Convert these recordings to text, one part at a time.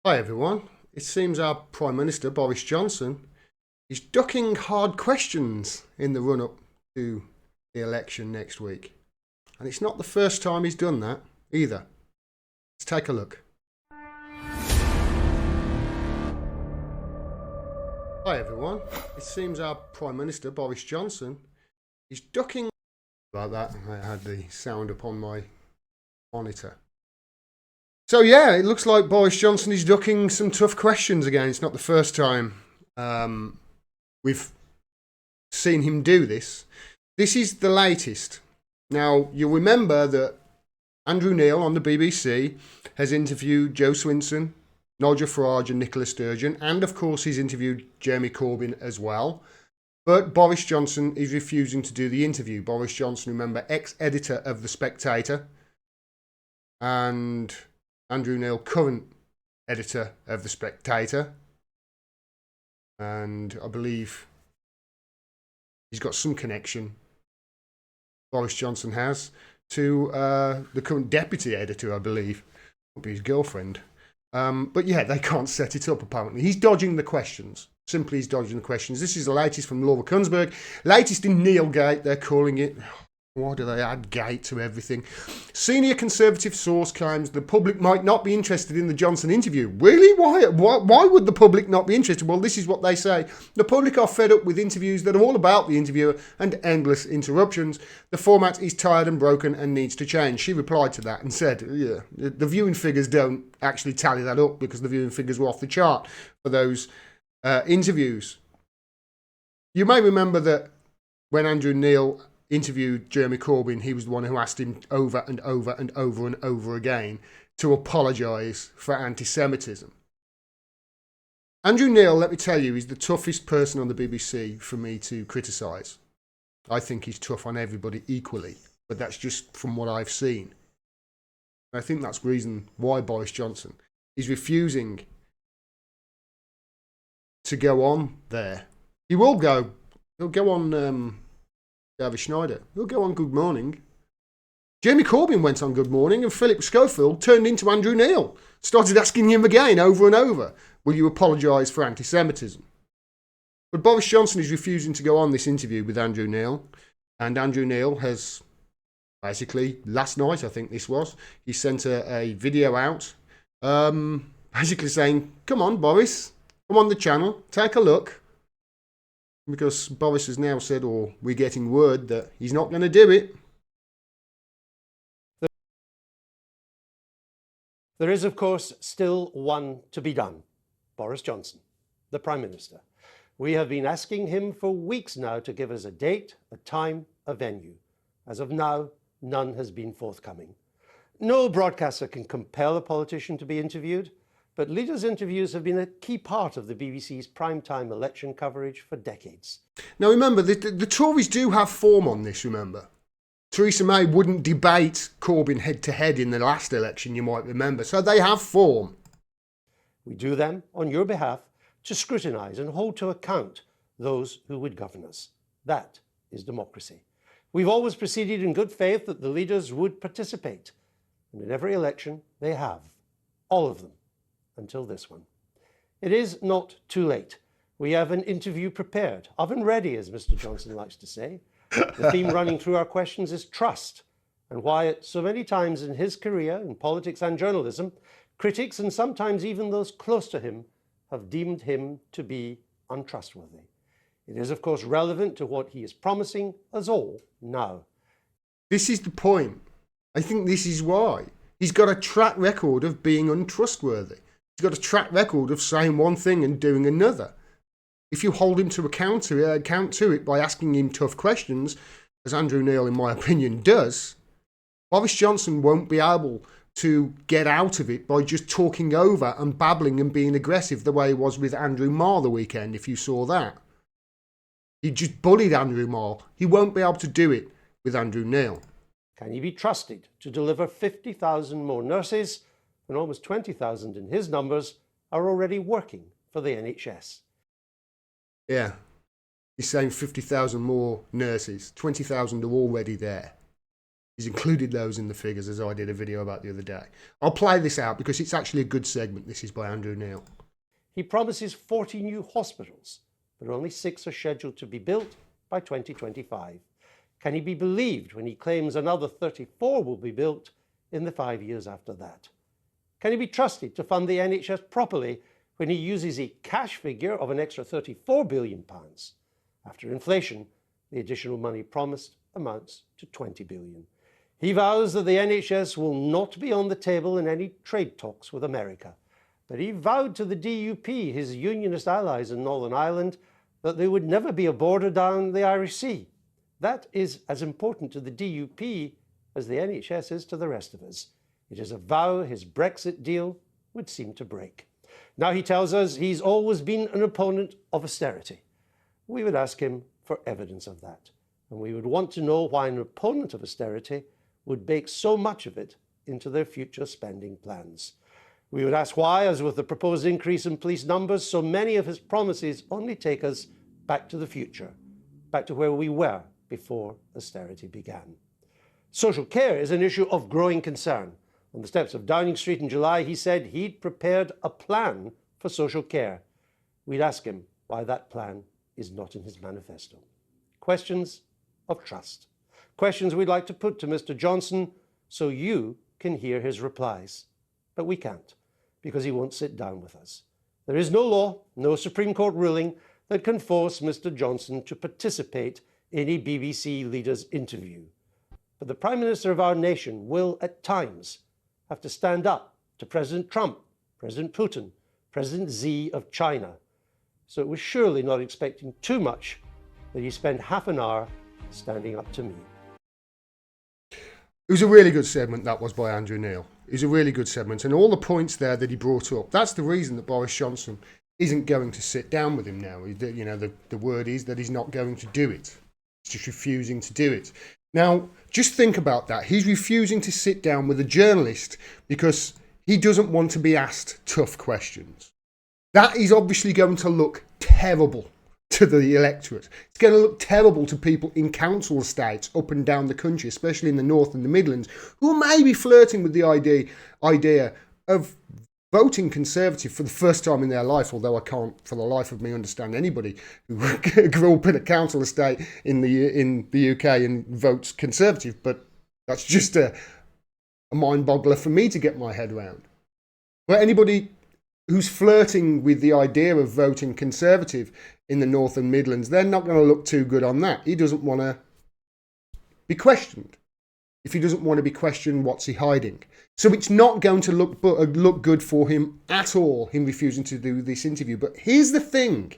Hi everyone. It seems our Prime Minister, Boris Johnson, is ducking hard questions in the run-up to the election next week. And it's not the first time he's done that either. Let's take a look. Hi everyone. It seems our Prime Minister, Boris Johnson, is ducking... About that, I had the sound up on my monitor. So yeah, it looks like Boris Johnson is ducking some tough questions again. It's not the first time we've seen him do this. This is the latest. Now, you'll remember that Andrew Neil on the BBC has interviewed Joe Swinson, Nigel Farage and Nicola Sturgeon, and of course he's interviewed Jeremy Corbyn as well. But Boris Johnson is refusing to do the interview. Boris Johnson, remember, ex-editor of The Spectator, and Andrew Neil, current editor of The Spectator. And I believe he's got some connection, Boris Johnson has, to the current deputy editor, I believe. Would be his girlfriend. But yeah, they can't set it up, apparently. He's dodging the questions. Simply, he's dodging the questions. This is the latest from Laura Kunsberg. Latest in Neilgate, they're calling it. Why do they add gate to everything? Senior Conservative source claims the public might not be interested in the Johnson interview. Really? Why would the public not be interested? Well, this is what they say. The public are fed up with interviews that are all about the interviewer and endless interruptions. The format is tired and broken and needs to change. She replied to that and said, yeah, the viewing figures don't actually tally that up because the viewing figures were off the chart for those interviews. You may remember that when Andrew Neil interviewed Jeremy Corbyn, he was the one who asked him over and over and over and over again to apologise for anti-Semitism. Andrew Neil, let me tell you, is the toughest person on the BBC for me to criticise. I think he's tough on everybody equally, but that's just from what I've seen. I think that's the reason why Boris Johnson is refusing to go on there. He'll go on David Schneider. He'll go on Good Morning. Jeremy Corbyn went on Good Morning and Philip Schofield turned into Andrew Neil. Started asking him again over and over, will you apologise for anti-Semitism? But Boris Johnson is refusing to go on this interview with Andrew Neil. And Andrew Neil has basically, last night I think this was, he sent a video out basically saying, come on Boris, come on the channel, take a look. Because Boris has now said, or we're getting word that he's not going to do it. There is, of course, still one to be done. Boris Johnson, the Prime Minister. We have been asking him for weeks now to give us a date, a time, a venue. As of now, none has been forthcoming. No broadcaster can compel a politician to be interviewed, but leaders' interviews have been a key part of the BBC's primetime election coverage for decades. Now remember, the Tories do have form on this, remember. Theresa May wouldn't debate Corbyn head-to-head in the last election, you might remember. So they have form. We do them on your behalf to scrutinise and hold to account those who would govern us. That is democracy. We've always proceeded in good faith that the leaders would participate. And in every election, they have. All of them. Until this one. It is not too late. We have an interview prepared, oven ready, as Mr. Johnson likes to say. The theme running through our questions is trust, and why so many times in his career in politics and journalism, critics and sometimes even those close to him have deemed him to be untrustworthy. It is, of course, relevant to what he is promising us all now. This is the point. I think this is why. He's got a track record of being untrustworthy. He's got a track record of saying one thing and doing another. If you hold him to account to it by asking him tough questions, as Andrew Neil, in my opinion, does, Boris Johnson won't be able to get out of it by just talking over and babbling and being aggressive the way he was with Andrew Marr the weekend, if you saw that. He just bullied Andrew Marr. He won't be able to do it with Andrew Neil. Can he be trusted to deliver 50,000 more nurses when almost 20,000 in his numbers are already working for the NHS? Yeah, he's saying 50,000 more nurses. 20,000 are already there. He's included those in the figures, as I did a video about the other day. I'll play this out because it's actually a good segment. This is by Andrew Neil. He promises 40 new hospitals, but only 6 are scheduled to be built by 2025. Can he be believed when he claims another 34 will be built in the 5 years after that? Can he be trusted to fund the NHS properly when he uses a cash figure of an extra £34 billion? After inflation, the additional money promised amounts to £20 billion. He vows that the NHS will not be on the table in any trade talks with America. But he vowed to the DUP, his unionist allies in Northern Ireland, that there would never be a border down the Irish Sea. That is as important to the DUP as the NHS is to the rest of us. It is a vow his Brexit deal would seem to break. Now he tells us he's always been an opponent of austerity. We would ask him for evidence of that. And we would want to know why an opponent of austerity would bake so much of it into their future spending plans. We would ask why, as with the proposed increase in police numbers, so many of his promises only take us back to the future, back to where we were before austerity began. Social care is an issue of growing concern. On the steps of Downing Street in July, he said he'd prepared a plan for social care. We'd ask him why that plan is not in his manifesto. Questions of trust. Questions we'd like to put to Mr. Johnson so you can hear his replies. But we can't, because he won't sit down with us. There is no law, no Supreme Court ruling that can force Mr. Johnson to participate in a BBC leader's interview. But the Prime Minister of our nation will, at times, have to stand up to President Trump, President Putin, President Xi of China. So it was surely not expecting too much that he spent half an hour standing up to me. It was a really good segment, that was, by Andrew Neil. It was a really good segment, and all the points there that he brought up, that's the reason that Boris Johnson isn't going to sit down with him now. You know, the word is that he's not going to do it. He's just refusing to do it. Now, just think about that. He's refusing to sit down with a journalist because he doesn't want to be asked tough questions. That is obviously going to look terrible to the electorate. It's going to look terrible to people in council estates up and down the country, especially in the North and the Midlands, who may be flirting with the idea of voting Conservative for the first time in their life, although I can't for the life of me understand anybody who grew up in a council estate in the UK and votes Conservative, but that's just a mind boggler for me to get my head around. But anybody who's flirting with the idea of voting Conservative in the North and Midlands, they're not going to look too good on that. He doesn't want to be questioned. If he doesn't want to be questioned, what's he hiding? So it's not going to look good for him at all, him refusing to do this interview. But here's the thing.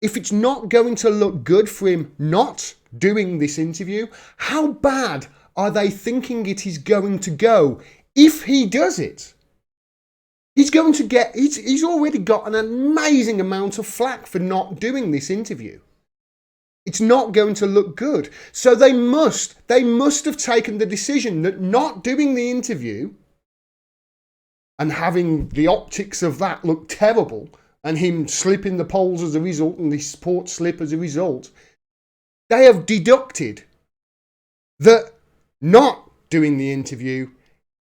If it's not going to look good for him not doing this interview, how bad are they thinking it is going to go if he does it? He's already got an amazing amount of flack for not doing this interview. It's not going to look good. So they must have taken the decision that not doing the interview and having the optics of that look terrible and him slipping the polls as a result and the support slip as a result, they have deducted that not doing the interview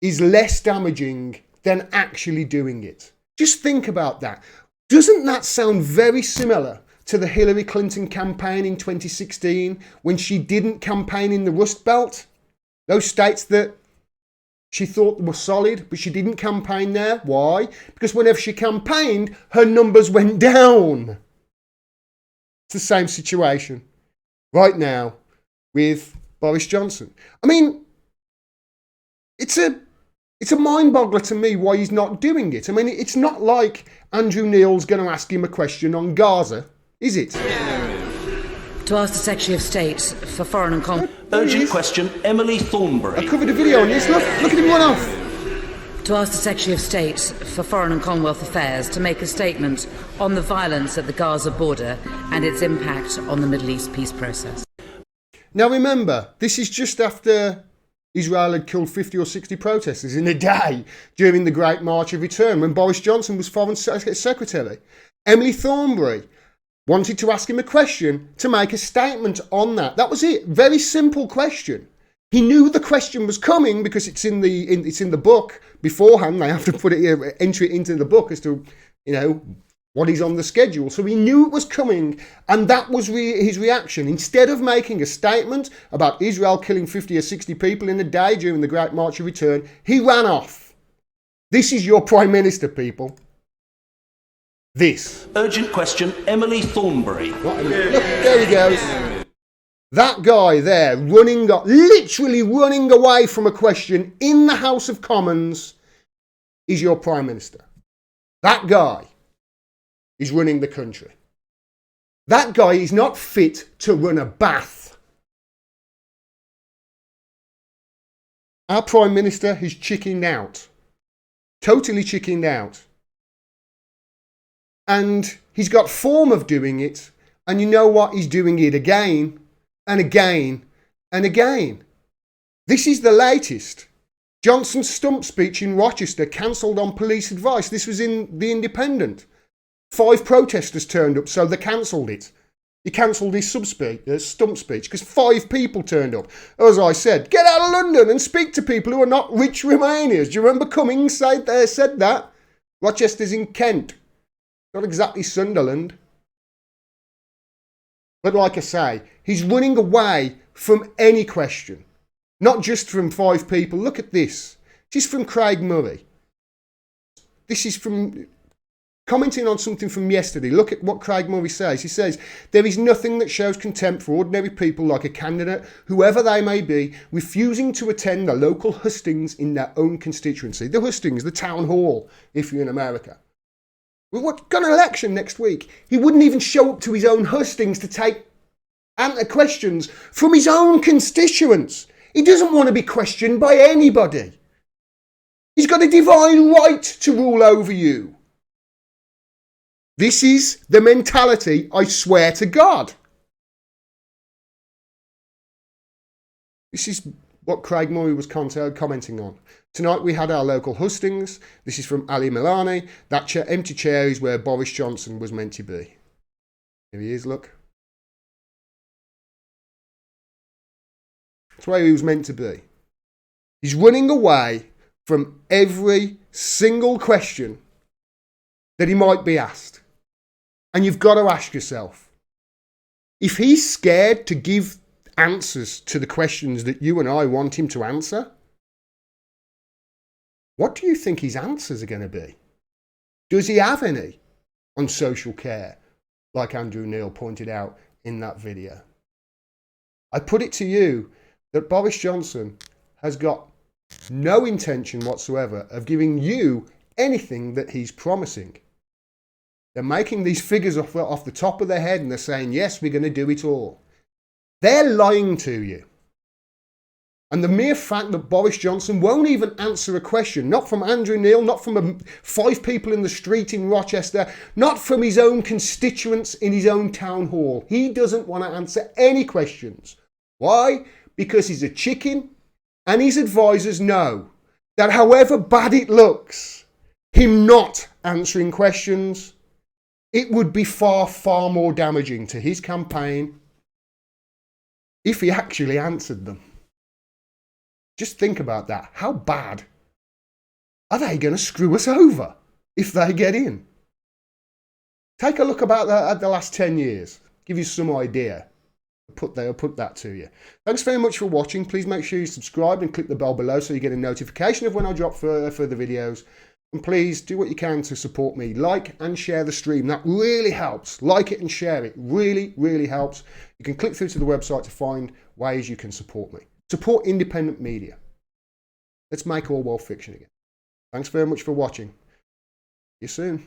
is less damaging than actually doing it. Just think about that. Doesn't that sound very similar to the Hillary Clinton campaign in 2016 when she didn't campaign in the Rust Belt? Those states that she thought were solid, but she didn't campaign there. Why? Because whenever she campaigned, her numbers went down. It's the same situation right now with Boris Johnson. I mean, it's a mind-boggler to me why he's not doing it. I mean, it's not like Andrew Neil's going to ask him a question on Gaza, is it? To ask the Secretary of State for Foreign and Commonwealth... Urgent question, Emily Thornberry. I covered a video on this. Look at him run off. To ask the Secretary of State for Foreign and Commonwealth Affairs to make a statement on the violence at the Gaza border and its impact on the Middle East peace process. Now remember, this is just after Israel had killed 50 or 60 protesters in a day during the Great March of Return when Boris Johnson was Foreign Secretary. Emily Thornberry wanted to ask him a question to make a statement on that. That was it. Very simple question. He knew the question was coming because it's in the book beforehand. They have to put it, enter it into the book as to, what is on the schedule. So he knew it was coming, and that was his reaction. Instead of making a statement about Israel killing 50 or 60 people in a day during the Great March of Return, he ran off. This is your Prime Minister, people. This. Urgent question, Emily Thornberry. Look, there he goes. That guy there, literally running away from a question in the House of Commons, is your Prime Minister. That guy is running the country. That guy is not fit to run a bath. Our Prime Minister has chickened out. Totally chickened out. And he's got form of doing it. And you know what? He's doing it again and again and again. This is the latest. Johnson's stump speech in Rochester cancelled on police advice. This was in The Independent. 5 protesters turned up, so they cancelled it. He cancelled his stump speech because 5 people turned up. As I said, get out of London and speak to people who are not rich Remainers. Do you remember Cummings said that? Rochester's in Kent. Not exactly Sunderland. But like I say, he's running away from any question. Not just from 5 people. Look at this. This is from Craig Murray. This is from commenting on something from yesterday. Look at what Craig Murray says. He says, there is nothing that shows contempt for ordinary people like a candidate, whoever they may be, refusing to attend the local hustings in their own constituency. The hustings, the town hall, if you're in America. We've got an election next week. He wouldn't even show up to his own hustings to take answer questions from his own constituents. He doesn't want to be questioned by anybody. He's got a divine right to rule over you. This is the mentality, I swear to God. This is what Craig Murray was commenting on. Tonight we had our local hustings. This is from Ali Milani. That empty chair is where Boris Johnson was meant to be. Here he is, look. That's where he was meant to be. He's running away from every single question that he might be asked. And you've got to ask yourself, if he's scared to give answers to the questions that you and I want him to answer, what do you think his answers are going to be? Does he have any on social care, like Andrew Neil pointed out in that video? I put it to you that Boris Johnson has got no intention whatsoever of giving you anything that he's promising. They're making these figures off the top of their head and they're saying, yes, we're going to do it all. They're lying to you. And the mere fact that Boris Johnson won't even answer a question, not from Andrew Neil, not from 5 people in the street in Rochester, not from his own constituents in his own town hall. He doesn't want to answer any questions. Why? Because he's a chicken and his advisors know that however bad it looks, him not answering questions, it would be far, far more damaging to his campaign if he actually answered them. Just think about that. How bad are they going to screw us over if they get in? Take a look at the last 10 years. Give you some idea. I'll put that to you. Thanks very much for watching. Please make sure you subscribe and click the bell below so you get a notification of when I drop further videos. And please do what you can to support me. Like and share the stream. That really helps. Like it and share it. Really, really helps. You can click through to the website to find ways you can support me. Support independent media. Let's make all world fiction again. Thanks very much for watching. See you soon.